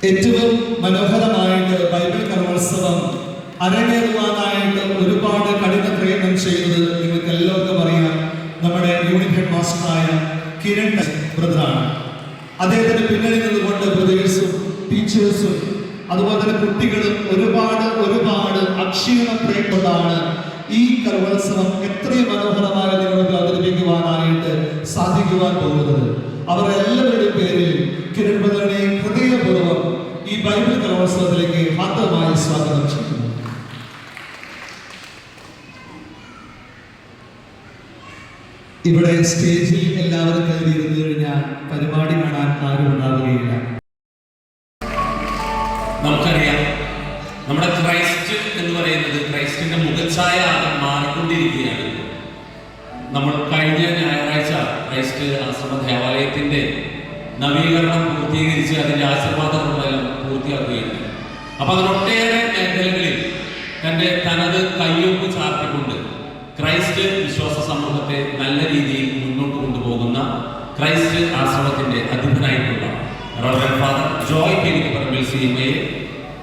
ഏറ്റവും മനോഹരമായിട്ട് ബൈബിൾ കലോത്സവം അരങ്ങേറുവാനായിട്ട് ഒരുപാട് കഠിന പ്രയത്നം ചെയ്തത് നിങ്ങൾക്ക് എല്ലാവർക്കും അറിയാം. നമ്മുടെ യൂണിറ്റ് ഹെഡ് മാസ്റ്ററായ കിരൺ ബ്രദറാണ്. അദ്ദേഹത്തിന് പിന്നണി നിന്നുകൊണ്ട് ബ്രദേഴ്സും ടീച്ചേഴ്സും അതുപോലെ തന്നെ കുട്ടികളും ഒരുപാട് അക്ഷീണ പ്രയത്നമാണ് ഈ കലോത്സവം എത്രയും മനോഹരമായി നിങ്ങൾക്ക് അവതരിപ്പിക്കുവാനായിട്ട് സാധിക്കുവാൻ പോകുന്നത്. അവരെല്ലാവരുടെയും പേരിൽ കിരൺ ബ്രദറിനെ ഹൃദയപൂർവ്വം ഈ ബൈബിൾ കലോത്സവത്തിലേക്ക് ഹാർദവമായി സ്വാഗതം ചെയ്യുന്നു. ഇവിടെ സ്റ്റേജിൽ എല്ലാവരും കയറിയിരുന്നു കഴിഞ്ഞാൽ പരിപാടി കാണാൻ ആരും ഉണ്ടാവുകയില്ല. നമുക്കറിയാം, നമ്മുടെ ക്രൈസ്റ്റ് എന്ന് പറയുന്നത് ക്രൈസ്റ്റിന്റെ മുഖച്ഛായ മാറിക്കൊണ്ടിരിക്കുകയാണ്. നമ്മൾ കഴിഞ്ഞ ഞായറാഴ്ച ക്രൈസ്റ്റ് ആശ്രമ ദേവാലയത്തിന്റെ നവീകരണം പൂർത്തീകരിച്ച് അതിന്റെ ആശീർവാദങ്ങളെല്ലാം പൂർത്തിയാക്കുകയാണ്. അപ്പൊ അതിനൊട്ടേറെ മേഖലകളിൽ തനത് കയ്യൊപ്പ് ചാർത്തിക്കൊണ്ട് ക്രൈസ്റ്റ് വിശ്വാസ സമൂഹത്തെ നല്ല രീതിയിൽ മുന്നോട്ട് കൊണ്ടുപോകുന്ന ക്രൈസ്റ്റ് ആശ്രമത്തിന്റെ അധിപനായിട്ടുള്ള റവറൻഡ് ഫാദർ ജോയ് പറമ്പിൽ സിഎംഎയെ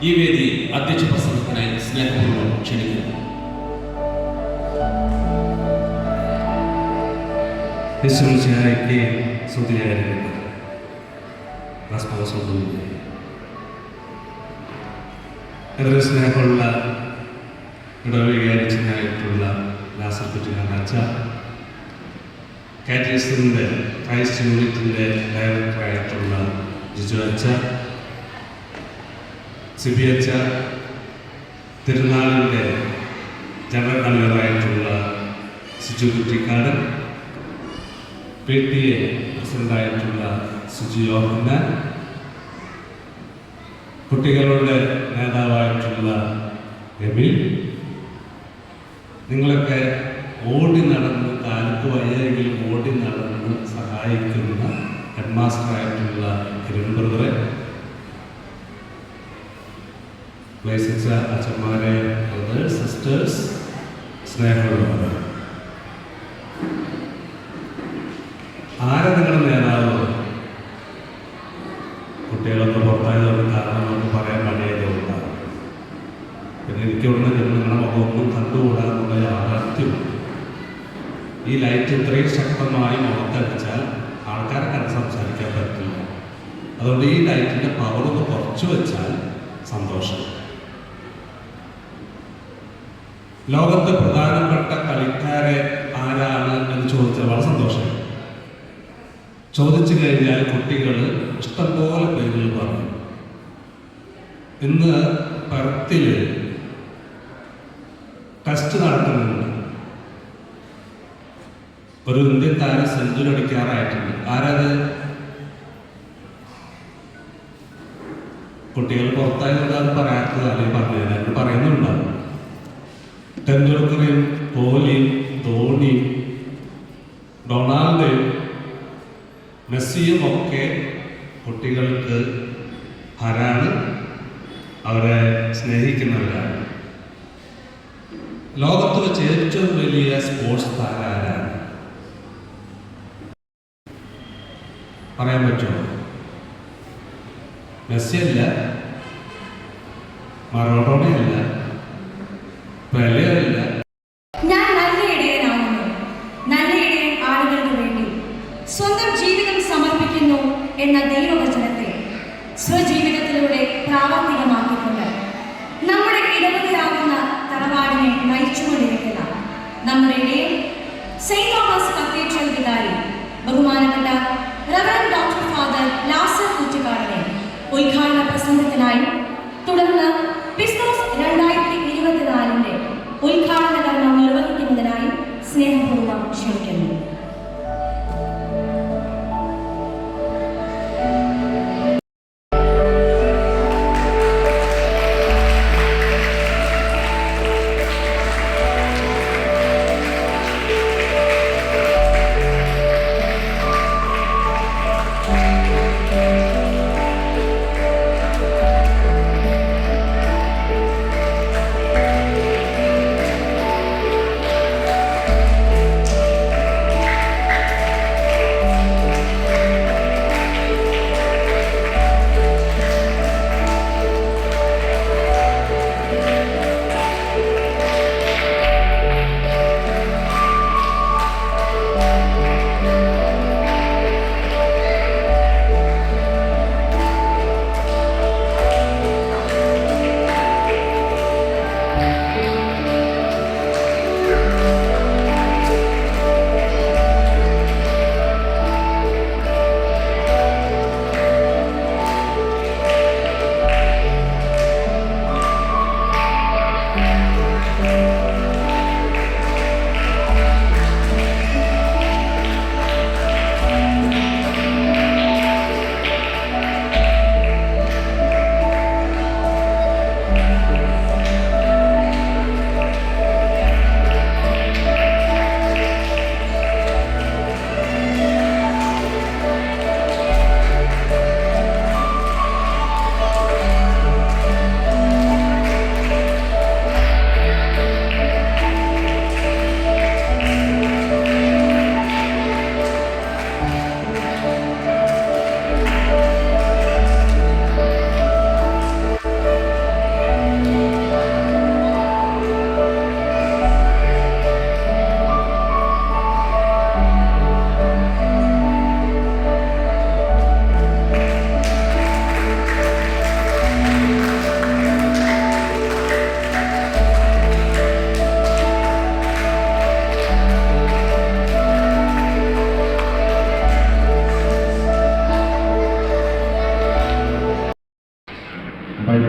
ഈ വേദിയിൽ അധ്യക്ഷ പ്രസംഗത്തിനായി സ്നേഹപൂർവ്വം ക്ഷണിക്കുന്നു. സ്നേഹമുള്ള ഇടവികാരിച്ചനായിട്ടുള്ള ലാസർ കുറ്റിനാച്ച, കാറ്റഗറിസിൻ്റെ ക്രൈസ്റ്റ് യൂണിറ്റിൻ്റെ ഡയറക്ടറായിട്ടുള്ള ജിജു അച്ച, സിബി അച്ച, തിരുനാളിൻ്റെ ജനറൽ കൺവീനറായിട്ടുള്ള സിജു കുറ്റിക്കാട്, PTA പ്രസിഡൻ്റായിട്ടുള്ള സുജി യോഹന്നാൻ, കുട്ടികളുടെ നേതാവായിട്ടുള്ള എമിൽ, നിങ്ങളൊക്കെ ഓടി നടന്ന് കാലത്ത് വയ്യെങ്കിലും ഓടി നടന്ന് സഹായിക്കുന്ന ഹെഡ് മാസ്റ്ററായിട്ടുള്ള കിരൺ ബ്രദറെ, പ്ലേസിച്ച അച്ഛന്മാരെ, ബ്രദേഴ്സ്, സിസ്റ്റേഴ്സ്, സ്നേഹമുള്ളവർ, ആരെ നിങ്ങളുടെ നേതാവ്? കുട്ടികളൊക്കെ പുറത്തായതുകൊണ്ട് കാരണം നമുക്ക് പറയാൻ മടിയായതുകൊണ്ടാണ്. പിന്നെ എനിക്ക് ഉടനെ നിങ്ങളുടെ മുഖമൊന്നും കണ്ടുകൂടാന്നുള്ള യാഥാർത്ഥ്യമുണ്ട്. ഈ ലൈറ്റ് ഇത്രയും ശക്തമായി മുഖത്തടിച്ചാൽ ആൾക്കാരെ കണ്ട് സംസാരിക്കാൻ പറ്റില്ല. അതുകൊണ്ട് ഈ ലൈറ്റിൻ്റെ പവർ ഒന്ന് കുറച്ച് വെച്ചാൽ സന്തോഷം. ലോകത്ത് പ്രധാനപ്പെട്ട കളിക്കാരെ ആരാണ് എന്ന് ചോദിച്ചാൽ വളരെ സന്തോഷം. ചോദിച്ചു കഴിഞ്ഞാൽ കുട്ടികൾ ഇഷ്ടംപോലെ പേരുകൾ പറയും. ഇന്ന് പെർത്തിൽ ടെസ്റ്റ് നടക്കുന്നുണ്ട്. ഒരു ഇന്ത്യൻ താരം സെഞ്ചുറി അടിക്കാറായിട്ടുണ്ട്. ആരത്? കുട്ടികൾ പുറത്തായതുകൊണ്ട് അത് പറയാത്തത് അല്ലെങ്കിൽ പറഞ്ഞത് എന്ന് പറയുന്നുണ്ടാവും. ടെണ്ടുൽക്കറും കോഹ്ലിയും ധോണിയും റൊണാൾഡോയും മെസ്സിയും ഒക്കെ കുട്ടികൾക്ക് ആരാണ്? അവരെ സ്നേഹിക്കുന്നവരാണ്. ലോകത്ത് വെച്ച് ഏറ്റവും വലിയ സ്പോർട്സ് താരം ആരാണ്? പറയാൻ പറ്റുമോ? മെസ്സിയല്ല, മറഡോണയല്ല, പെലെയല്ല. ഞാൻ നല്ല ഇടയനാകുന്നു. നല്ല ഇടയൻ ആളുകൾക്ക് വേണ്ടി സ്വന്തം ജീവിതം സമർപ്പിക്കുന്നു എന്ന ദൈവവചനത്തെ സ്വജീവിതത്തിലൂടെ പ്രാവർത്തികമാക്കിക്കൊണ്ട് നമ്മുടെ ഇടവകയാകുന്ന തറവാടിനെ നയിച്ചുകൊണ്ടിരിക്കുന്ന നമ്മുടെ ഇടയിൽ സെയിന്റ് തോമസ് കത്തീഡ്രൽ വികാരി ബഹുമാനപ്പെട്ട റവറൻഡ് ഡോക്ടർ ഫാദർ ലാസർ കുറ്റിക്കാടിനെ ഉദ്ഘാടന പ്രസംഗത്തിനായി, തുടർന്ന് പിസ്തോസ് 2024 ഉദ്ഘാടന കർമ്മം നിർവഹിക്കുന്നതിനായി സ്നേഹപൂർവ്വം ക്ഷണിക്കുന്നു.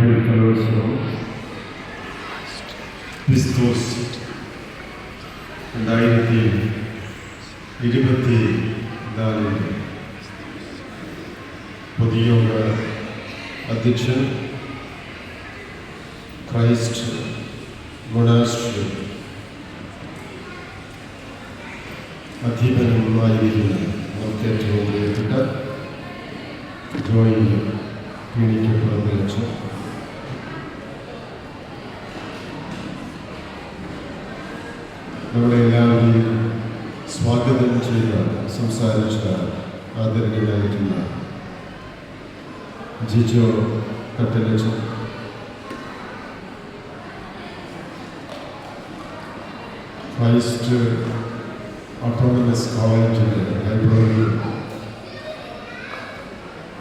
ബൈബിൾ കലോത്സവം ക്രിസ്തുസ് 2024 പൊതുയോഗ അധ്യക്ഷൻ ക്രൈസ്റ്റ് മൊണാസ്ട്രി അധീപനുമായിരിക്കുന്ന നമുക്ക് ഏറ്റവും പ്രിയപ്പെട്ട ജോയിൻ പീണിക്കപ്പുറം വെച്ച് നമ്മളെല്ലാവരെയും സ്വാഗതം ചെയ്ത സംസാരിച്ച ആദരണീയനായിട്ടുള്ള ജിജോ കട്ടലച്ചൻ, ക്രൈസ്റ്റ് ഓട്ടോണമസ് കോളേജിലെ ലൈബ്രറി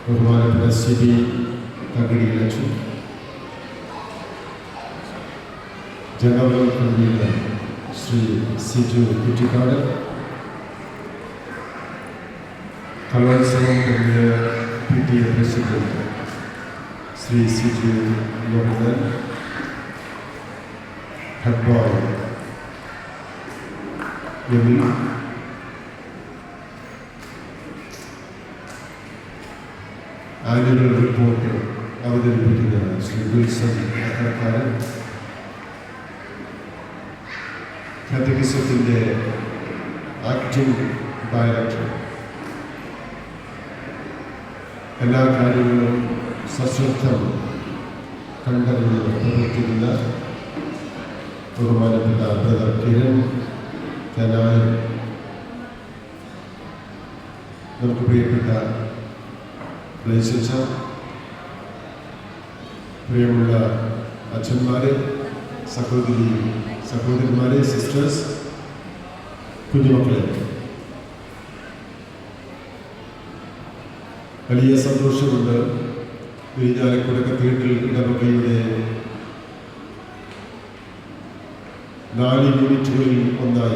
ബഹുമാനപ്പെട്ട സിബി തകടിയിലച്ചു, ജനറൽ കൺവീനർ ശ്രീ സിജു കുറ്റിക്കാട്, കലോത്സവം കഴിഞ്ഞ PTA president Shri Siju Lohanan, head boy Emil, annual report അവതരിപ്പിക്കുന്ന ശ്രീ വിൽസൺ അക്കരക്കാരൻ, കാറ്റഗിസത്തിൻ്റെ ആക്ടിംഗ് ഡയറക്ടർ, എല്ലാ കാര്യങ്ങളും സശ്രദ്ധം കണ്ടറിഞ്ഞ് പ്രവർത്തിക്കുന്ന ബഹുമാനപ്പെട്ട ബ്രദർ കിരൺ തെനായ, നമുക്ക് പ്രിയപ്പെട്ട ബ്ലേസച്ച, പ്രിയമുള്ള അച്ഛന്മാരെ, സഹോദരിമാരെ, സിസ്റ്റേഴ്സ്, കുഞ്ഞുമക്കളെ, വലിയ സന്തോഷമുണ്ട്. വിരിഞ്ഞാലക്കുട കത്തീഡ്രൽ ഇടവകയുടെ 4 യൂണിറ്റുകളിൽ ഒന്നായ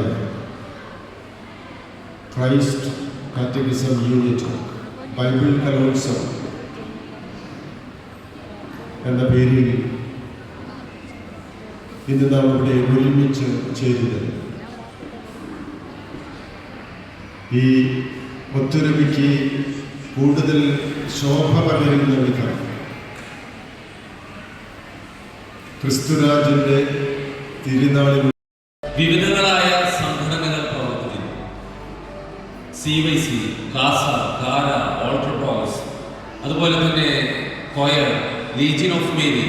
ക്രൈസ്റ്റ് കാറ്റഗിസം യൂണിറ്റ് ബൈബിൾ കലോത്സവം എന്ന പേരിൽ ഇന്ന് നാം ഇവിടെ ഒരുമിച്ച് ചേരുന്നത് ഈ ഒത്തൊരുമിക്ക് കൂടുതൽ ശോഭ പകരുന്ന വിധം ക്രിസ്തുരാജന്റെ തിരുനാളിൽ വിവിധങ്ങളായ സംഘടനകൾ പ്രവർത്തിക്കുന്നു. CYC, കാസ, കാര, ഓൾട്രോഡോക്സ്, അതുപോലെ തന്നെ കൊയർ, ലീജിയൻ ഓഫ് മേരി,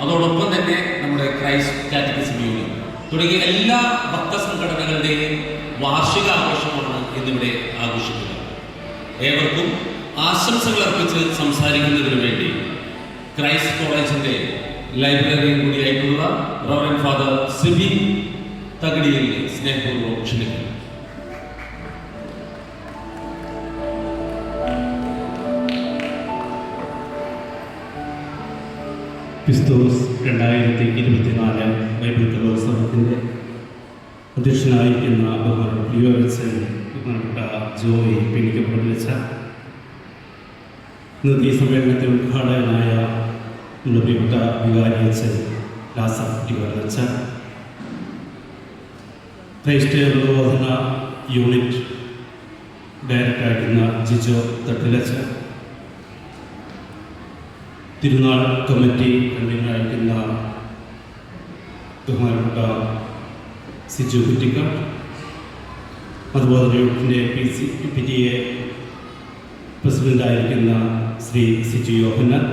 അതോടൊപ്പം തന്നെ നമ്മുടെ ക്രൈസ്റ്റ് കാറ്റഗിസം യൂണിയൻ തുടങ്ങിയ എല്ലാ ഭക്തസംഘടനകളുടെയും വാർഷികാഘോഷമാണ് ഇന്നിവിടെ ആഘോഷിക്കുന്നത്. ഏവർക്കും ആശംസകൾ അർപ്പിച്ച് സംസാരിക്കുന്നതിന് വേണ്ടി ക്രൈസ്റ്റ് കോളേജിൻ്റെ ലൈബ്രറിയും കൂടിയായിട്ടുള്ള റവറൻ ഫാദർ സിബി തകടിയെ സ്നേഹപൂർവ്വം ക്ഷണിക്കുന്നു. ക്രിസ്തുസ് 2024 ബൈബിൾ കലോത്സവത്തിൻ്റെ അധ്യക്ഷനായിരിക്കുന്ന ബഹുമാനപ്പെട്ട ജോയി പീണിക്കപ്പുറം വെച്ച ഇന്നത്തെ ഈ സമ്മേളനത്തിൽ ഉദ്ഘാടകനായ നമ്മുടെ പ്രിയപ്പെട്ട വികാരി അച്ഛൻ ലാസർ കുറ്റിക്കാട്, ക്രൈസ്റ്റ് പ്രബോധന യൂണിറ്റ് ഡയറക്ടറായിരിക്കുന്ന ജിജോ തട്ടിലച്ച, തിരുനാൾ കമ്മിറ്റി കൺവീനറായിരിക്കുന്ന ബഹുമാനപ്പെട്ട സിജു കുറ്റിക്കാട്, അതുപോലെ യൂണിറ്റിൻ്റെ PTA പ്രസിഡൻ്റായിരിക്കുന്ന ശ്രീ സിജു യോഹനൻ,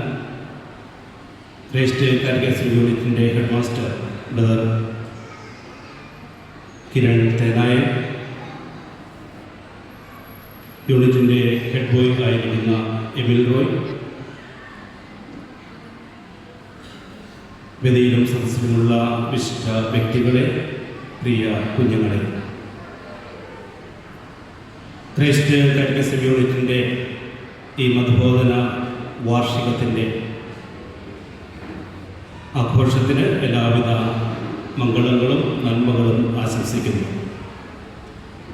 ക്രൈസ്റ്റ് കാറ്റഗിസം യൂണിറ്റിൻ്റെ head master brother Kiran Thenaya, യൂണിറ്റിൻ്റെ ഹെഡ് ബോയ് ആയിരിക്കുന്ന എമിൽ റോയ്, വേദിയിലും സദസ്സിലുമുള്ള വിശിഷ്ട വ്യക്തികളെ, പ്രിയ കുഞ്ഞുങ്ങളെ, ക്രൈസ്റ്റ് കാറ്റഗിസം യൂണിറ്റിൻ്റെ ഈ മതബോധന വാർഷികത്തിൻ്റെ ആഘോഷത്തിന് എല്ലാവിധ മംഗളങ്ങളും നന്മകളും ആശംസിക്കുന്നു.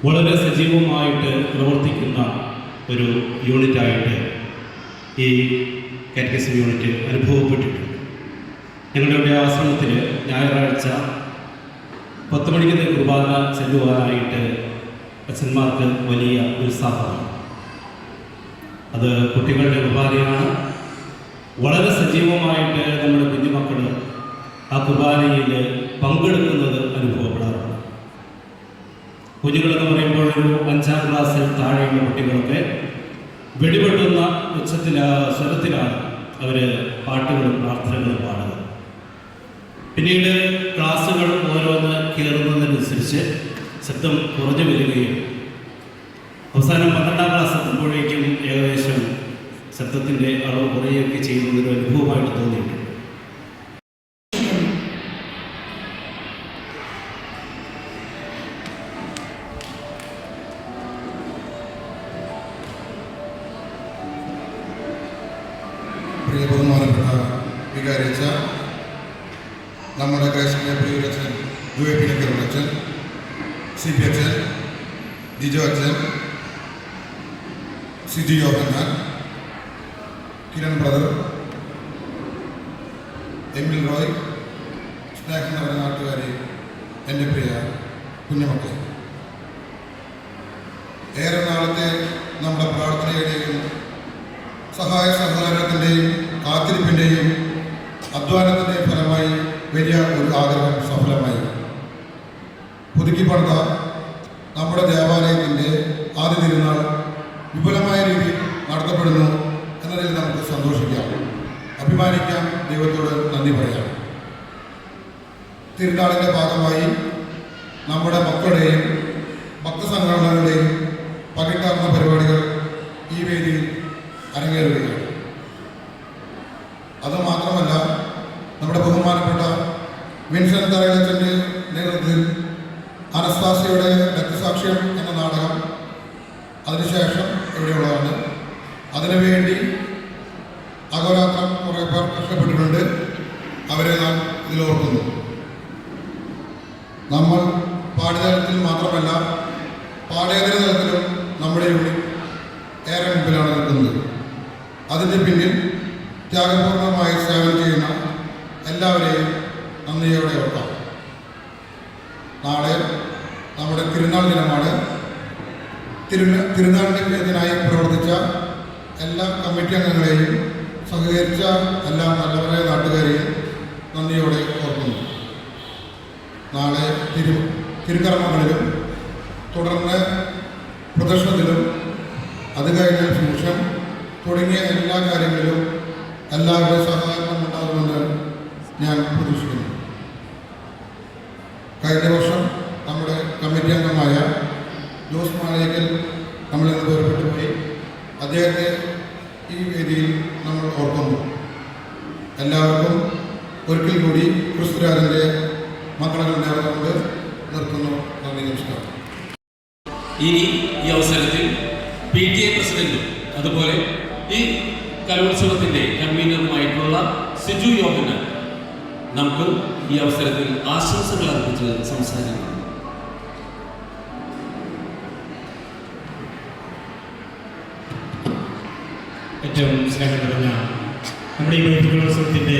വളരെ സജീവമായിട്ട് പ്രവർത്തിക്കുന്ന ഒരു യൂണിറ്റായിട്ട് ഈ കാറ്റഗിസം യൂണിറ്റ് അനുഭവപ്പെട്ടിട്ടുണ്ട്. ഞങ്ങളുടെ ഇവിടെ ആശ്രമത്തിൽ ഞായറാഴ്ച 10 മണിക്ക് കുർബാന ചെല്ലുവാനായിട്ട് അച്ഛന്മാർക്ക് വലിയ ഉത്സാഹമാണ്. അത് കുട്ടികളുടെ കുർബാനയാണ്. വളരെ സജീവമായിട്ട് നമ്മുടെ കുഞ്ഞുമക്കൾ ആ കുർബാനയിൽ പങ്കെടുക്കുന്നത് അനുഭവപ്പെടാറുണ്ട്. കുഞ്ഞുങ്ങളെന്ന് പറയുമ്പോൾ ഒരു 5ാം ക്ലാസ്സിൽ താഴെയുള്ള കുട്ടികളൊക്കെ വെടിപെട്ടുന്ന സ്വരത്തിലാണ് അവർ പാട്ടുകളും പ്രാർത്ഥനകളും പാടുന്നത്. പിന്നീട് ക്ലാസ്സുകൾ ഓരോന്ന് കയറുന്നതിനനുസരിച്ച് ശബ്ദം കുറഞ്ഞു വരികയും അവസാനം 12ാം ക്ലാസ് എത്തുമ്പോഴേക്കും ഏകദേശം ശബ്ദത്തിൻ്റെ അളവ് കുറയുകയൊക്കെ ചെയ്യുന്നതൊരു അനുഭവമായിട്ട് തോന്നിയിട്ടുണ്ട്. പ്രിയ ബഹുമാനപ്പെട്ട വികാരിച്ച നമ്മുടെ ക്രൈസ്തവ പ്രിയരച്ചൻ അച്ഛൻ, CP അച്ഛൻ, ജിജോ അച്ഛൻ, സിജു യോഹന്നാൻ, കിരൺ ബ്രദർ, എമിൽ റോയ്, സ്നേഹം നിറഞ്ഞ നാട്ടുകാരെ, എൻ്റെ പ്രിയ കുഞ്ഞുമക്കളെ, ഏറെ നാളത്തെ നമ്മുടെ പ്രാർത്ഥനയുടെയും സഹായ സഹകരണത്തിൻ്റെയും കാത്തിരിപ്പിൻ്റെയും അധ്വാനത്തിൻ്റെയും ഫലമായി വലിയ ഒരു ആഗ്രഹം സഫലമായി. പുതുക്കി പണിത നമ്മുടെ ദേവാലയത്തിൻ്റെ ആദ്യ തിരുനാൾ വിപുലമായ രീതിയിൽ നടത്തപ്പെടുന്നു എന്നതിൽ നമുക്ക് സന്തോഷിക്കാം, അഭിമാനിക്കാം, ദൈവത്തോട് നന്ദി പറയാം. തിരുനാളിൻ്റെ ഭാഗമായി നമ്മുടെ മക്കളുടെയും ഭക്തസംഘടനകളുടെയും പകിട്ടാർന്ന പരിപാടികൾ ഈ വേദിയിൽ അരങ്ങേറുകയാണ്. അതുമാത്രമല്ല, നമ്മുടെ ബഹുമാനപ്പെട്ട വിൻസെൻ്റ് തറയിലച്ചൻ്റെ നേതൃത്വത്തിൽ അനസ്താസിയുടെ രക്തസാക്ഷ്യം എന്ന നാടകം അതിനുശേഷം ഇവിടെയുള്ളതാണ്. അതിനുവേണ്ടി അഹോരാത്രം കുറേ പേർ കഷ്ടപ്പെട്ടിട്ടുണ്ട്. അവരെ നാം ഇതിലോർക്കുന്നു. നമ്മൾ പാഠ്യതലത്തിൽ മാത്രമല്ല പാഠ്യേതര തലത്തിലും നമ്മുടെ യൂണിറ്റ് ഏറെ മുമ്പിലാണ് നിൽക്കുന്നത്. അതിൻ്റെ പിന്നിൽ ത്യാഗപൂർണമായി സേവനം ചെയ്യുന്ന എല്ലാവരെയും നന്ദിയോടെ ഓർക്കാം. നാളെ നമ്മുടെ തിരുനാൾ ദിനമാണ്. തിരുനാളിൻ്റെ വിജയത്തിനായി പ്രവർത്തിച്ച എല്ലാ കമ്മിറ്റി അംഗങ്ങളെയും സഹകരിച്ച എല്ലാ നല്ലവരായ നാട്ടുകാരെയും നന്ദിയോടെ ഓർക്കുന്നു. നാളെ തിരുക്കർമ്മങ്ങളിലും തുടർന്ന് പ്രദർശനത്തിലും അത് കഴിഞ്ഞ ഫ്യൂഷൻ തുടങ്ങിയ എല്ലാ കാര്യങ്ങളിലും എല്ലാവരുടെ സഹകരണം ഉണ്ടാകുമെന്ന് ഞാൻ പ്രതീക്ഷിക്കുന്നു. കഴിഞ്ഞ വർഷം നമ്മുടെ കമ്മിറ്റി അംഗമായ ജോസ് മാളേക്കൽ നമ്മളിന്ന് വേർപെട്ടു പോയി. അദ്ദേഹത്തെ ഈ വേദിയിൽ നമ്മൾ ഓർക്കുന്നു. എല്ലാവർക്കും ഒരിക്കൽ കൂടി ക്രിസ്തുരാജൻ്റെ മംഗളങ്ങൾ നേർന്നുകൊണ്ട് നിർത്തുന്നു. നന്ദി, നമസ്കാരം. ഇനി ഈ അവസരത്തിൽ PTA പ്രസിഡന്റും അതുപോലെ ഈ കലോത്സവത്തിന്റെ കൺവീനറുമായിട്ടുള്ള സിജു യോഹന്നാൻ നമുക്ക് ഈ അവസരത്തിൽ ആശംസകൾ അർപ്പിച്ച് സംസാരിക്കുന്നു. ഏറ്റവും സ്നേഹം നിറഞ്ഞ നമ്മുടെ ഈ ബൈബിൾ കലോത്സവത്തിൻ്റെ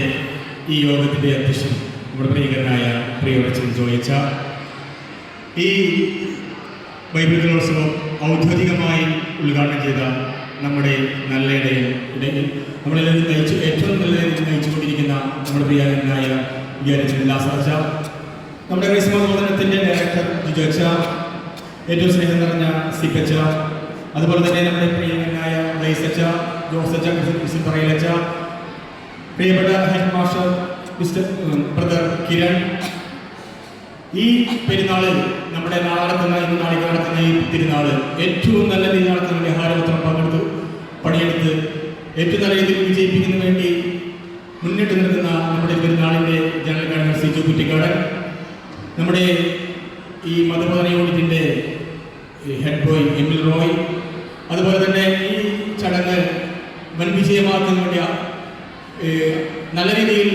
ഈ യോഗത്തിൻ്റെ അധ്യക്ഷൻ നമ്മുടെ പ്രിയങ്കരനായ പ്രിയവച്ചൻ ജോയിച്ച, ഈ ബൈബിൾ കലോത്സവം ഔദ്യോഗികമായി ഉദ്ഘാടനം ചെയ്ത നമ്മുടെ നല്ല ഇടയിൽ നമ്മളെല്ലാവരും ഏറ്റവും നല്ല രീതിയിൽ നയിച്ചുകൊണ്ടിരിക്കുന്ന നമ്മുടെ പ്രിയങ്കരനായ വികാരിച്ചൻ ലാസർച്ച, നമ്മുടെ ക്രൈസ്തവ ബോധനത്തിൻ്റെ ഡയറക്ടർ ജിജോച്ച, ഏറ്റവും സ്നേഹം നിറഞ്ഞ സിപ്പച്ച, അതുപോലെ തന്നെ നമ്മുടെ പ്രിയങ്കരനായ ലൈസച്ച, ജോസച്ച, മിസ്റ്റർ പറയിലച്ച, പ്രിയപ്പെട്ട headmaster mister brother Kiran, ഈ പെരുന്നാളിൽ നമ്മുടെ ഇന്ന് നാളെ നടക്കുന്ന ഈ തിരുനാൾ ഏറ്റവും നല്ല രീതിയിൽ നടത്താൻ വേണ്ടി ആഹാരപത്രം പങ്കെടുത്ത് പണിയെടുത്ത് ഏറ്റവും നല്ല രീതിയിൽ വിജയിപ്പിക്കുന്നതിന് വേണ്ടി മുന്നിട്ട് നിൽക്കുന്ന നമ്മുടെ പെരുന്നാളിൻ്റെ ജനറൽ കൺവീനർ സിജു കുറ്റിക്കാടൻ, നമ്മുടെ ഈ മതബോധന യൂണിറ്റിൻ്റെ ഹെഡ് ബോയ് എമിൽ റോയ്, അതുപോലെ തന്നെ ഈ ചടങ്ങ് വൻ വിജയമാക്കാൻ വേണ്ടി നല്ല രീതിയിൽ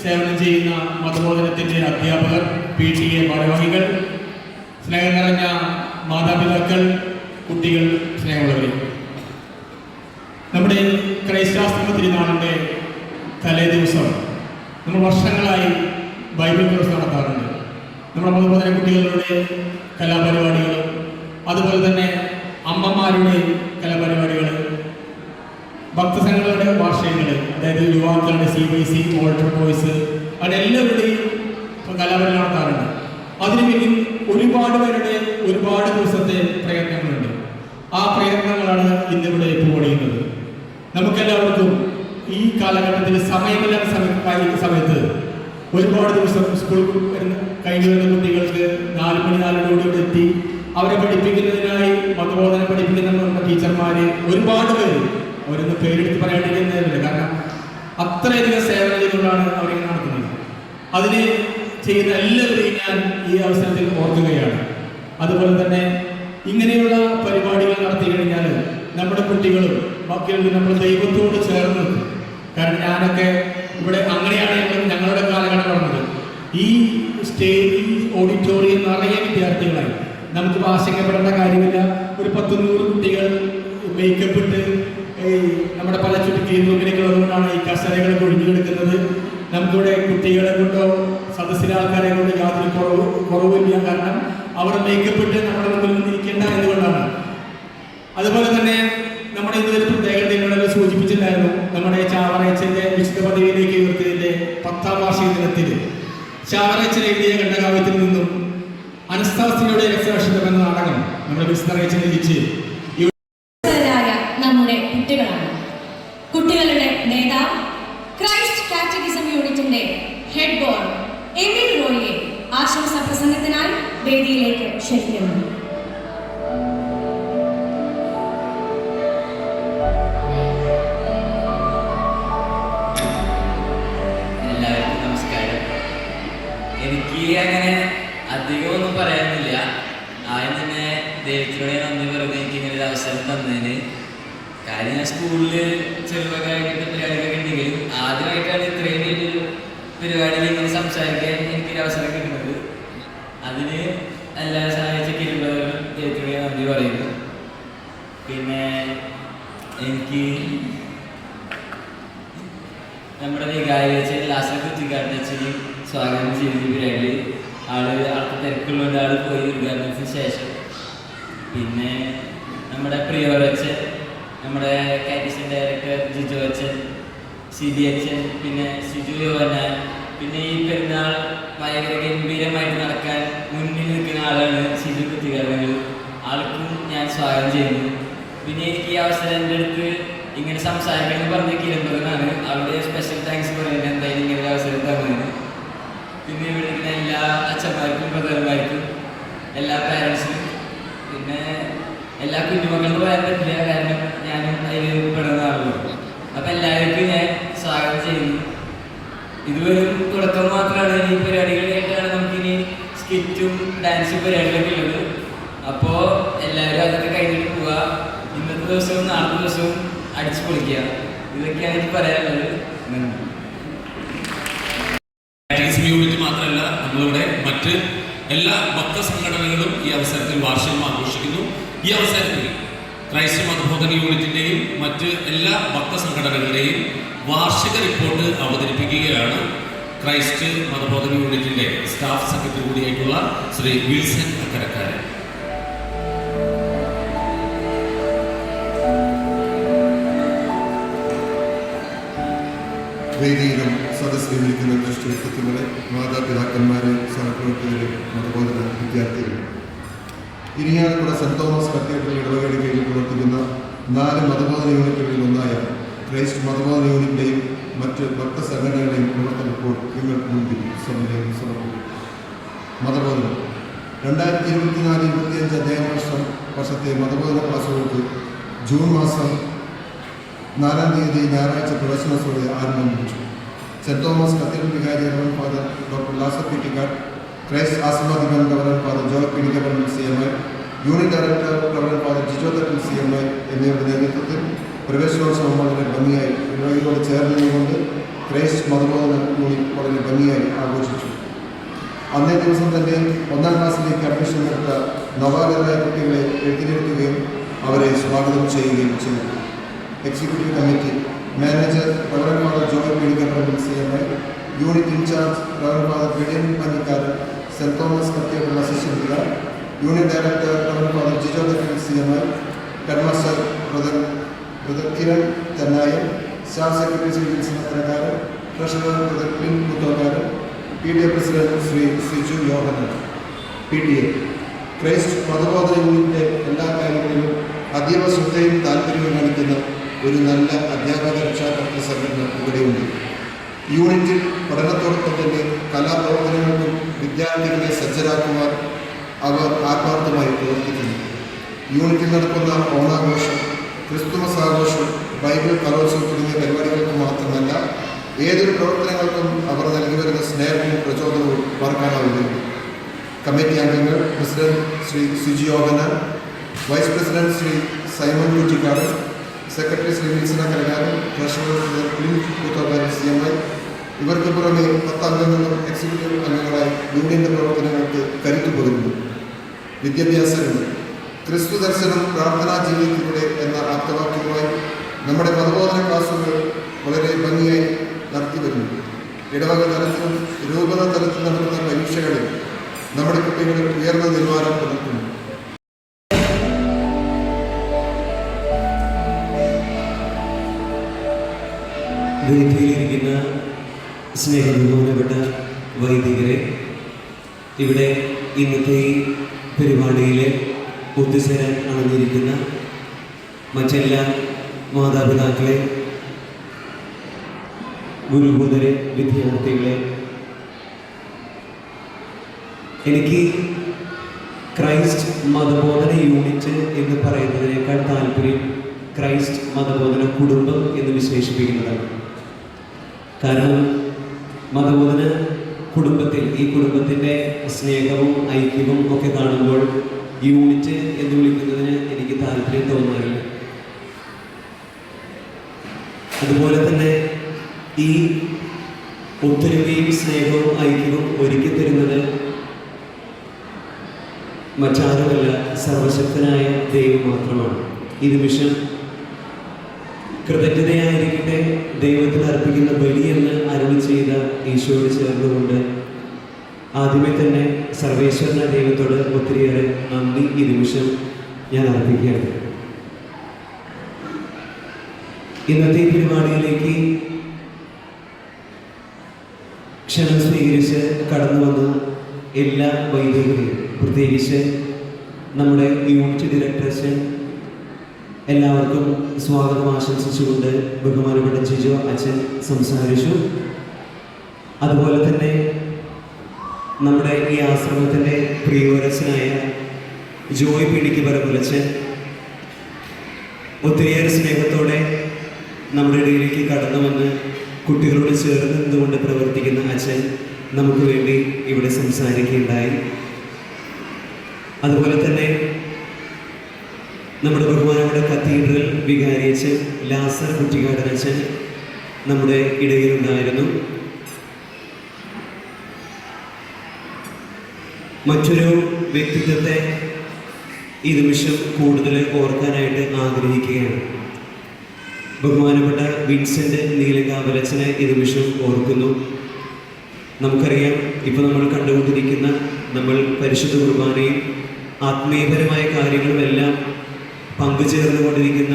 സേവനം ചെയ്യുന്ന മതബോധനത്തിൻ്റെ അധ്യാപകർ, PTA ഭാരവാഹികൾ, സ്നേഹം നിറഞ്ഞ മാതാപിതാക്കൾ, കുട്ടികൾ, സ്നേഹമുള്ളവർ, നമ്മുടെ ക്രൈസ്താശ്രമ തിരുനാളിൻ്റെ തലേ ദിവസം നമ്മൾ വർഷങ്ങളായി ബൈബിൾ കോഴ്സ് നടത്താറുണ്ട്. നമ്മുടെ അതുപോലെ കുട്ടികളുടെ കലാപരിപാടികൾ, അതുപോലെ തന്നെ അമ്മമാരുടെ കലാപരിപാടികൾ, ഭക്തസംഘങ്ങളുടെ വാർഷികങ്ങൾ, അതായത് യുവാക്കളുടെ CYC, ഓൾട്ടർ ബോയ്സ്, അവിടെ എല്ലാവരുടെയും കലാപരിപാടി നടത്താറുണ്ട്. അതിനു പിന്നിൽ ഒരുപാട് പേരുടെ ഒരുപാട് ദിവസത്തെ പ്രയത്നങ്ങളുണ്ട്. ആ പ്രയത്നങ്ങളാണ് ഇന്നിവിടെ പൂവണിയുന്നത്. നമുക്കെല്ലാവർക്കും ഈ കാലഘട്ടത്തിൽ സമയമില്ലാത്ത സമയത്ത് ഒരുപാട് ദിവസം സ്കൂൾ കഴിഞ്ഞു വരുന്ന കുട്ടികൾക്ക് 4 മണി 4 മണിയോടെ എത്തി അവരെ പഠിപ്പിക്കുന്നതിനായി മതബോധന പഠിപ്പിക്കുന്ന നമ്മുടെ ടീച്ചർമാർ ഒരുപാട് പേര്, അവരൊന്ന് പേരെടുത്ത് പറയാണ്ടിരിക്കുന്നതില്ല, കാരണം അത്രയധികം സേവന ചെയ്തുകൊണ്ടാണ് അവരിങ്ങനെ നടത്തുന്നത്. അതിന് ചെയ്യുന്ന എല്ലാവരെയും ഞാൻ ഈ അവസരത്തിൽ ഓർക്കുകയാണ്. അതുപോലെ തന്നെ ഇങ്ങനെയുള്ള പരിപാടികൾ നടത്തി കഴിഞ്ഞാൽ നമ്മുടെ കുട്ടികളും ബാക്കിയുള്ള നമ്മൾ ദൈവത്തോട് ചേർന്ന് നിൽക്കും. കാരണം ഞാനൊക്കെ ഇവിടെ അങ്ങനെയാണ് ഞങ്ങളുടെ കാലഘട്ടം നടന്നത്. ഈ സ്റ്റേജ് ഓഡിറ്റോറിയം നിറയെ വിദ്യാർത്ഥികളായി, നമുക്ക് ആശങ്കപ്പെടേണ്ട കാര്യമില്ല. ഒരു 10-100 കുട്ടികൾ മേക്കപ്പ് ഇട്ട് നമ്മുടെ പല ചുറ്റുകീഴ് റൂമിലേക്ക് ഉള്ളതുകൊണ്ടാണ് ഈ കസേരകളൊക്കെ ഒഴിഞ്ഞു കിടക്കുന്നത്. നമുക്കിവിടെ കുട്ടികളെ കൊണ്ടോ സദസ്സിലെ ആൾക്കാരെ കൊണ്ട് യാതൊരു കുറവില്ല. കാരണം അവർ മേക്കപ്പ് ഇട്ട് നമ്മുടെ മുമ്പിൽ നിന്നിരിക്കേണ്ട എന്തുകൊണ്ടാണ്. അതുപോലെ തന്നെ നമ്മുടെ ഇതൊരു പ്രത്യേകത സൂചിപ്പിച്ചിട്ടുണ്ടായിരുന്നു. നമ്മുടെ ചാവറയച്ചന്റെ വിശുദ്ധ പദവിയിലേക്ക് ഉയർത്തിയതിന്റെ 10ാം വാർഷിക ദിനത്തിൽ ചാവറയച്ചൻ എഴുതിയ ഖണ്ഡകാവ്യത്തിൽ നിന്നും അനസ്താസിയുടെ രക്ഷാക്ഷരം എന്ന നാടകം നമ്മുടെ വിശുദ്ധറയച്ചൻ രചിച്ച് നമ്മുടെ കുട്ടികളാണ്. കുട്ടികളുടെ നേതാവ് ക്രൈസ്റ്റ് കാറ്റഗിസം യൂണിറ്റിന്റെ ഹെഡ് ബോയ് എമിൽ റോയിയെ ആശംസാ പ്രസംഗത്തിനായി വേദിയിലേക്ക് ക്ഷണിക്കുന്നു. എല്ലാവർക്കും നമസ്കാരം. എനിക്ക് അങ്ങനെ അധികമൊന്നും പറയാനില്ല. ആദ്യം തന്നെ ദൈവത്തിനോട് നന്ദി പറയുന്നത് എനിക്ക് ഇങ്ങനെ ഒരു അവസരം തന്നതിന്. കാര്യം ഞാൻ സ്കൂളിൽ ചെറുപ്പക്കാരായിട്ട് പരിപാടികളൊക്കെ ഉണ്ടെങ്കിലും ആദ്യമായിട്ടാണ് ഇത്രയും വലിയൊരു പരിപാടിയിൽ ഇങ്ങനെ സംസാരിക്കാൻ എനിക്കൊരു അവസരം കിട്ടുന്നത്. അതിന് എല്ലാവരും സഹായിച്ച കിരുമ്പവരും ദൈവത്തിനോട് നന്ദി പറയുന്നു. പിന്നെ എനിക്ക് നമ്മുടെ വികാരി വെച്ച് ലാസ്റ്റ് കുത്തിക്കാട്ടിന് വെച്ച് സ്വാഗതം ചെയ്ത പരിപാടി ആൾക്ക് തിരക്കുള്ളതുകൊണ്ട് ആൾ പോയി ഉദ്ഘാടനത്തിന് ശേഷം. പിന്നെ നമ്മുടെ പ്രിയോരച്ചൻ, നമ്മുടെ കാറ്റഗിസം ഡയറക്ടർ ജിജോ അച്ഛൻ, CB അച്ഛൻ, പിന്നെ സിജു യോഹന്നാൻ, പിന്നെ ഈ പെരുന്നാൾ ഭയങ്കര ഗംഭീരമായിട്ട് നടക്കാൻ മുന്നിൽ നിൽക്കുന്ന ആളാണ് സിജു കുത്തിക്കാരങ്ങൾ. ആൾക്കും ഞാൻ സ്വാഗതം ചെയ്യുന്നു. പിന്നെ എനിക്ക് ഈ അവസരം എൻ്റെ അടുത്ത് ഇങ്ങനെ സംസാരിക്കണമെന്ന് പറഞ്ഞ് കിരമ്പറന്നാണ്. അവിടെ സ്പെഷ്യൽ താങ്ക്സ് പറയുന്നത് എന്തായാലും ഇങ്ങനെ ഒരു അവസരം തന്നതിന്. പിന്നെ ഇവിടെ ഇരിക്കുന്ന എല്ലാ അച്ഛന്മാർക്കും ബ്രദർമാർക്കും എല്ലാ പാരൻസിനും പിന്നെ എല്ലാ കുഞ്ഞുമക്കളും പറയാൻ പറ്റില്ല, കാരണം ഞാനും അതിൽ പെടുന്നതാണല്ലോ. അപ്പം എല്ലാവർക്കും ഞാൻ സ്വാഗതം ചെയ്യുന്നു. ഇതുവരെ തുടക്കം മാത്രമാണ്. ഈ പരിപാടികളായിട്ടാണ് നമുക്കിനി സ്കിറ്റും ഡാൻസും പരിപാടികളൊക്കെ ഉള്ളത്. അപ്പോൾ എല്ലാവരും അതൊക്കെ കഴിഞ്ഞിട്ട് പോവുക. ഇന്നത്തെ ദിവസവും നാളത്തെ ദിവസവും അടിച്ചു പൊളിക്കുക. ഇതൊക്കെയാണ് എനിക്ക് പറയാനുള്ളത്. യൂണിറ്റ് മാത്രമല്ല, നമ്മളിവിടെ മറ്റ് എല്ലാ ഭക്ത സംഘടനകളും ഈ അവസരത്തിൽ വാർഷികം ആഘോഷിക്കുന്നു. ഈ അവസരത്തിൽ ക്രൈസ്റ്റ് മതബോധന യൂണിറ്റിൻ്റെയും മറ്റ് എല്ലാ ഭക്ത സംഘടനകളുടെയും വാർഷിക റിപ്പോർട്ട് അവതരിപ്പിക്കുകയാണ് ക്രൈസ്റ്റ് മതബോധന യൂണിറ്റിൻ്റെ സ്റ്റാഫ് സെക്രട്ടറി കൂടിയായിട്ടുള്ള ശ്രീ വിൽസൺ അക്കരക്കാരൻ. വേദിയിലും സദസ്സിലും ഇരിക്കുന്ന വിശിഷ്ട വ്യക്തിത്വങ്ങളെ, മാതാപിതാക്കന്മാരെ, സഹപ്രവർത്തകരെ, മതബോധന വിദ്യാർത്ഥികളെ, ഇരിങ്ങാലക്കുട സെന്റ് തോമസ് കത്തീഡ്രൽ ഇടവകയുടെ കീഴിൽ പ്രവർത്തിക്കുന്ന 4 മതബോധന യൂണിറ്റുകളിൽ ഒന്നായ ക്രൈസ്റ്റ് മതബോധന യൂണിറ്റിൻ്റെയും മറ്റ് ഭക്ത സംഘടനകളുടെയും പ്രവർത്തന റിപ്പോർട്ട് നിങ്ങൾക്ക് മുൻപിൽ സമർപ്പിക്കും. മതബോധനം 2024-25 അധ്യയന വർഷത്തെ മതബോധന ക്ലാസുകൾക്ക് ജൂൺ മാസം 4-ാം തീയതി ഞായറാഴ്ച പ്രവേശനത്തോടെ ആരംഭം കുറിച്ചു. സെന്റ് തോമസ് കത്തീഡ്രൽ വികാരി reverend father doctor Lazar Pittikkad, Christ ആശീർവാദിക്കാൻ reverend father Joy Pidikkappan CMI, unit director reverend father Jijo Thattan CMI എന്നിവരുടെ നേതൃത്വത്തിൽ പ്രവേശനോത്സവം വളരെ ഭംഗിയായി ഇടവകയോട് ചേർന്നതുകൊണ്ട് ക്രൈസ്റ്റ് മതബോധന യൂണിറ്റ് വളരെ ഭംഗിയായി ആഘോഷിച്ചു. അന്നേ ദിവസം തന്നെ 1ാം ക്ലാസ്സിലേക്ക് അഡ്മിഷൻ എടുത്ത നവാഗതരായ കുട്ടികളെ എഴുതിയെടുക്കുകയും അവരെ സ്വാഗതം ചെയ്യുകയും ചെയ്തു. Executive committee, manager reverend father Joy Pidikkappan CMI, unit incharge reverend father Vidiyan Panjikkaran, saint Thomas cathedral assistant vicar, unit director reverend father Jijo Dakkan CMI, headmaster brother Kiran Thennayan, staff secretary Shri Wilson Atharakkaran, treasurer brother Clin Muthokkaran, PTA president Shri Siju Yohannan. PTA Christ മതബോധന യൂണിറ്റിൻ്റെ എല്ലാ കാര്യങ്ങളിലും അതീവ ശ്രദ്ധയും താല്പര്യവും കാണിക്കുന്ന ഒരു നല്ല അധ്യാപക രക്ഷാകർത്തൃ സംഘടന ഇവിടെയുണ്ട്. യൂണിറ്റിൽ പഠനത്തോടൊപ്പം തന്നെ കലാപ്രവർത്തനങ്ങൾക്കും വിദ്യാർത്ഥികളെ സജ്ജരാക്കുവാൻ അവർ ആത്മാർത്ഥമായി പ്രവർത്തിക്കുന്നു. യൂണിറ്റിൽ നടക്കുന്ന ഓണാഘോഷം, ക്രിസ്തുമസ് ആഘോഷം, ബൈബിൾ കലോത്സവം തുടങ്ങിയ പരിപാടികൾക്ക് മാത്രമല്ല ഏതൊരു പ്രവർത്തനങ്ങൾക്കും അവർ നൽകി വരുന്ന സ്നേഹവും പ്രചോദനവും മറക്കാനാവില്ല. കമ്മിറ്റി അംഗങ്ങൾ president Shri Siji Yohannan, vice president Shri Simon Kuttikkad, secretary Shri Wilson Atharakkaran, treasurer Clin Muthokkaran CMI, ഇവർക്ക് പുറമെ 10 അംഗങ്ങളും എക്സിക്യൂട്ടീവ് അംഗങ്ങളായി യൂണിയന്റെ പ്രവർത്തനങ്ങൾക്ക് കരുത്തു പകരുന്നു. വിദ്യാഭ്യാസ രംഗം ക്രിസ്തു ദർശനം പ്രാർത്ഥനാ ജീവിതത്തിലൂടെ എന്ന ആപ്തവാക്യവുമായി നമ്മുടെ മതബോധന ക്ലാസുകൾ വളരെ ഭംഗിയായി നടത്തി വരുന്നു. ഇടവക തലത്തിലും രൂപത തലത്തിൽ നടത്തുന്ന പരീക്ഷകളിൽ നമ്മുടെ കുട്ടികൾ ഉയർന്ന നിലവാരം പുലർത്തുന്നു. വേദിയിലിരിക്കുന്ന സ്നേഹബഹുമാനപ്പെട്ട വൈദികരെ, ഇവിടെ ഇന്നത്തെ ഈ പരിപാടിയിൽ ഒത്തുചേരാൻ അണഞ്ഞിരിക്കുന്ന മറ്റെല്ലാ മാതാപിതാക്കളെ, ഗുരുഭൂതരെ, വിദ്യാർത്ഥികളെ, എനിക്ക് ക്രൈസ്റ്റ് മതബോധന യൂണിറ്റ് എന്ന് പറയുന്നതിനേക്കാൾ താല്പര്യം ക്രൈസ്റ്റ് മതബോധന കുടുംബം എന്ന് വിശേഷിപ്പിക്കുന്നതാണ്. കാരണം മതബോധന കുടുംബത്തിൽ, ഈ കുടുംബത്തിൻ്റെ സ്നേഹവും ഐക്യവും ഒക്കെ കാണുമ്പോൾ യൂണിറ്റ് എന്ന് വിളിക്കുന്നതിന് എനിക്ക് താല്പര്യം തോന്നാറില്ല. അതുപോലെ തന്നെ ഈ ഒത്തൊരുമയും സ്നേഹവും ഐക്യവും ഒരുക്കി തരുന്നത് മറ്റാരുമല്ല, സർവശക്തനായ ദൈവം മാത്രമാണ്. ഈ നിമിഷം കൃതജ്ഞതയായിരിക്കട്ടെ ദൈവത്തിന് അർപ്പിക്കുന്ന ബലിയെന്ന് അരുളി ചെയ്ത ഈശോയോട് ചേർന്നുകൊണ്ട് ആദ്യമേ തന്നെ സർവേശ്വരന ദൈവത്തോട് ഒത്തിരിയേറെ നന്ദി ഈ നിമിഷം ഞാൻ അർപ്പിക്കുകയാണ്. ഇന്നത്തെ പരിപാടിയിലേക്ക് ക്ഷണം സ്വീകരിച്ച് കടന്നു വന്ന എല്ലാ വൈദികരെയും, പ്രത്യേകിച്ച് നമ്മുടെ യൂണിറ്റ് ഡയറക്ടർ എല്ലാവർക്കും സ്വാഗതം ആശംസിച്ചുകൊണ്ട് ബഹുമാനപ്പെട്ട ജിജോ അച്ഛൻ സംസാരിച്ചു. അതുപോലെ തന്നെ നമ്മുടെ ഈ ആശ്രമത്തിൻ്റെ പ്രിയോരച്ചനായ ജോയ് പിടിക്ക് പറമ്പുലച്ചൻ ഒത്തിരിയേറെ സ്നേഹത്തോടെ നമ്മുടെ ഇടയിലേക്ക് കടന്നു വന്ന് കുട്ടികളോട് ചേർന്ന് നിന്നുകൊണ്ട് പ്രവർത്തിക്കുന്ന അച്ഛൻ നമുക്ക് വേണ്ടി ഇവിടെ സംസാരിക്കുകയുണ്ടായി. അതുപോലെ തന്നെ നമ്മുടെ ബഹുമാനപ്പെട്ട കത്തീഡ്രൽ വികാരിയച്ഛൻ ലാസർ കുറ്റിക്കാടൻ അച്ഛൻ നമ്മുടെ ഇടയിലുണ്ടായിരുന്നു. മറ്റൊരു വ്യക്തിത്വത്തെ ഈ നിമിഷം കൂടുതൽ ഓർക്കാനായിട്ട് ആഗ്രഹിക്കുകയാണ്. ബഹുമാനപ്പെട്ട വിൻസെൻ്റ് നീലകാവലച്ചനെ ഈ നിമിഷം ഓർക്കുന്നു. നമുക്കറിയാം, ഇപ്പോൾ നമ്മൾ കണ്ടുകൊണ്ടിരിക്കുന്ന നമ്മൾ പരിശുദ്ധ കുർബാനയും ആത്മീയപരമായ കാര്യങ്ങളുമെല്ലാം പങ്കുചേർന്നുകൊണ്ടിരിക്കുന്ന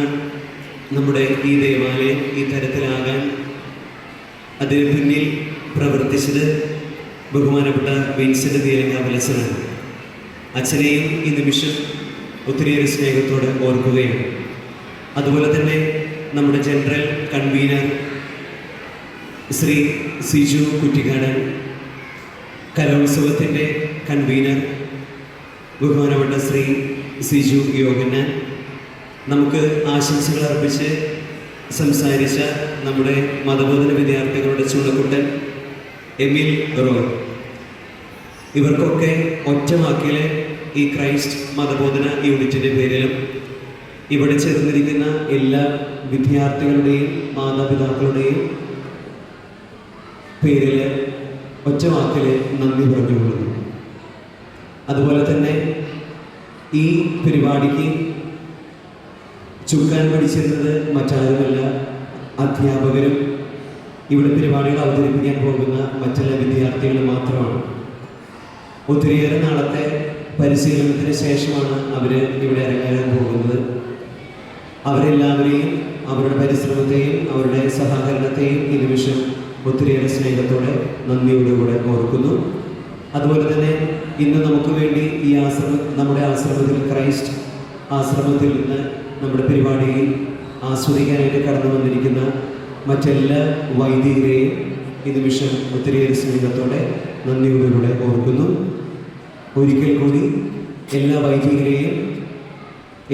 നമ്മുടെ ഈ ദേവാലയം ഈ തരത്തിലാകാൻ അതിന് പിന്നിൽ പ്രവർത്തിച്ചത് ബഹുമാനപ്പെട്ട വിൻസെൻ്റ് നീലകാവലച്ചനാണ്. അച്ഛനെയും ഈ നിമിഷം ഒത്തിരിയേറെ സ്നേഹത്തോടെ ഓർക്കുകയാണ്. അതുപോലെ തന്നെ നമ്മുടെ ജനറൽ കൺവീനർ ശ്രീ സിജു കുറ്റിക്കാടൻ, കലോത്സവത്തിൻ്റെ കൺവീനർ ബഹുമാനപ്പെട്ട ശ്രീ സിജു യോഹനൻ, നമുക്ക് ആശംസകൾ അർപ്പിച്ച് സംസാരിച്ച നമ്മുടെ മതബോധന വിദ്യാർത്ഥികളുടെ ചുണക്കുട്ടൻ എമിൽ റോയ്, ഇവർക്കൊക്കെ ഒറ്റവാക്കിൽ ഈ ക്രൈസ്റ്റ് മതബോധന യൂണിറ്റിൻ്റെ പേരിലും ഇവിടെ ചേർന്നിരിക്കുന്ന എല്ലാ വിദ്യാർത്ഥികളുടെയും മാതാപിതാക്കളുടെയും പേരിൽ ഒറ്റവാക്കിൽ നന്ദി പറഞ്ഞുകൊള്ളുന്നു. അതുപോലെ തന്നെ ഈ പരിപാടിക്ക് ചുക്കാൻ പിടിച്ചിരുന്നത് മറ്റാരുമല്ല, അധ്യാപകരും ഇവിടെ പരിപാടികൾ അവതരിപ്പിക്കാൻ പോകുന്ന മറ്റുള്ള വിദ്യാർത്ഥികൾ മാത്രമാണ്. ഒത്തിരിയേറെ നാളത്തെ പരിശീലനത്തിന് ശേഷമാണ് അവർ ഇവിടെ ഇറങ്ങാൻ പോകുന്നത്. അവരെല്ലാവരെയും അവരുടെ പരിശ്രമത്തെയും അവരുടെ സഹകരണത്തെയും ഈ നിമിഷം ഒത്തിരിയേറെ സ്നേഹത്തോടെ നന്ദിയോടുകൂടെ ഓർക്കുന്നു. അതുപോലെ തന്നെ ഇന്ന് നമുക്ക് വേണ്ടി ഈ നമ്മുടെ ആശ്രമത്തിൽ ക്രൈസ്റ്റ് ആശ്രമത്തിൽ നിന്ന് നമ്മുടെ പരിപാടിയിൽ ആസ്വദിക്കാനായിട്ട് കടന്നു വന്നിരിക്കുന്ന മറ്റെല്ലാ വൈദികരെയും ഈ നിമിഷം ഒത്തിരിയേറെ സ്നേഹത്തോടെ നന്ദിയോടുകൂടെ ഓർക്കുന്നു. ഒരിക്കൽ കൂടി എല്ലാ വൈദികരെയും,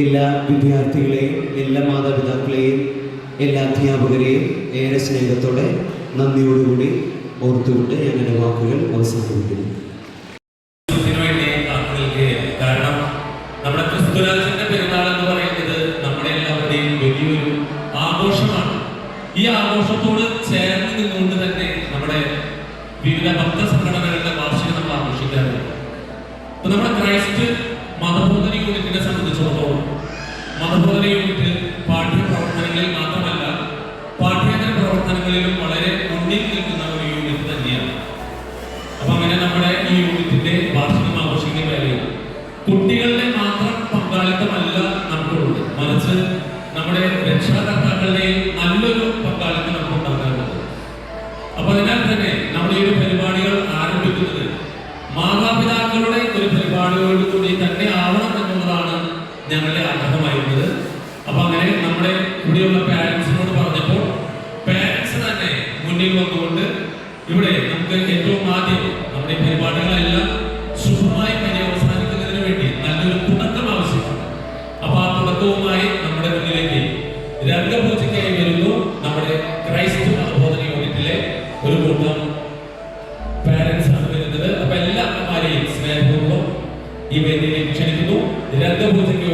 എല്ലാ വിദ്യാർത്ഥികളെയും, എല്ലാ മാതാപിതാക്കളെയും, എല്ലാ അധ്യാപകരെയും ഏറെ സ്നേഹത്തോടെ നന്ദിയോടുകൂടി ഓർത്തുകൊണ്ട് ഞാൻ എൻ്റെ വാക്കുകൾ അവസാനിപ്പിക്കുന്നു. കാരണം നമ്മുടെ ക്രിസ്തുരാജന്റെ പെരുന്നാൾ എന്ന് പറയുന്നത് നമ്മുടെ എല്ലാവരുടെയും വലിയൊരു ആഘോഷമാണ്. ഈ ആഘോഷത്തോട് ചേർന്ന് നിന്നുകൊണ്ട് തന്നെ നമ്മുടെ വിവിധ ഭക്ത സംഘടനകളുടെ വാർഷികം നമ്മൾ ആഘോഷിക്കാറുണ്ട്. അപ്പൊ നമ്മുടെ ക്രൈസ്റ്റ് മതബോധന യൂണിറ്റിനെ സംബന്ധിച്ചിടത്തോളം മതബോധന യൂണിറ്റ് പാഠ്യ പ്രവർത്തനങ്ങളിൽ മാത്രമല്ല പാഠ്യേതര പ്രവർത്തനങ്ങളിലും വളരെ മുന്നിൽ നിൽക്കുന്ന ഒരു യൂണിറ്റ് തന്നെയാണ്. അപ്പൊ അങ്ങനെ നമ്മുടെ ഈ യൂണിറ്റിന്റെ വാർഷികം ആഘോഷിക്കുന്ന വേളയിൽ കുട്ടികളുടെ മാത്രം പങ്കാളിത്തമല്ല നമുക്കുള്ളത്, മറിച്ച് നമ്മുടെ രക്ഷാകർത്താക്കളുടെയും നല്ലൊരു പങ്കാളിത്തം നമുക്ക് ഉണ്ടാകാറുണ്ട്. അപ്പൊ അതിനാൽ തന്നെ നമ്മുടെ ഈ ഒരു പരിപാടികൾ ആരംഭിക്കുന്നത് മാതാപിതാക്കളുടെ ഒരു പരിപാടിയോട് കൂടി തന്നെ ആവണം എന്നുള്ളതാണ് ഞങ്ങളുടെ ആഗ്രഹമായിരുന്നത്. അപ്പൊ അങ്ങനെ നമ്മുടെ ഇവിടെയുള്ള പാരന്റ്സിനോട് പറഞ്ഞപ്പോൾ പാരന്റ്സ് തന്നെ മുന്നിൽ വന്നുകൊണ്ട് ഇവിടെ നമുക്ക് ഏറ്റവും ആദ്യം നമ്മുടെ പരിപാടികളെല്ലാം ശുഭമായി പര്യവസാനിക്കുന്നതിന് വേണ്ടി നല്ലൊരു തുടക്കം ആവശ്യമാണ്. അപ്പൊ ആ തുടക്കവുമായി നമ്മുടെ മുന്നിലേക്ക് രംഗപൂജയ്ക്കായി വരുന്നു നമ്മുടെ ക്രൈസ്റ്റ് മതബോധന യൂണിറ്റിലെ ഒരു കൂട്ടം പാരന്റ്സ് ആണ് വരുന്നത്. അപ്പൊ എല്ലാ അമ്മമാരെയും സ്നേഹപൂർവ്വം ഈ വേദിയിലേക്ക് ക്ഷണിക്കുന്നു. രംഗപൂജയ്ക്ക്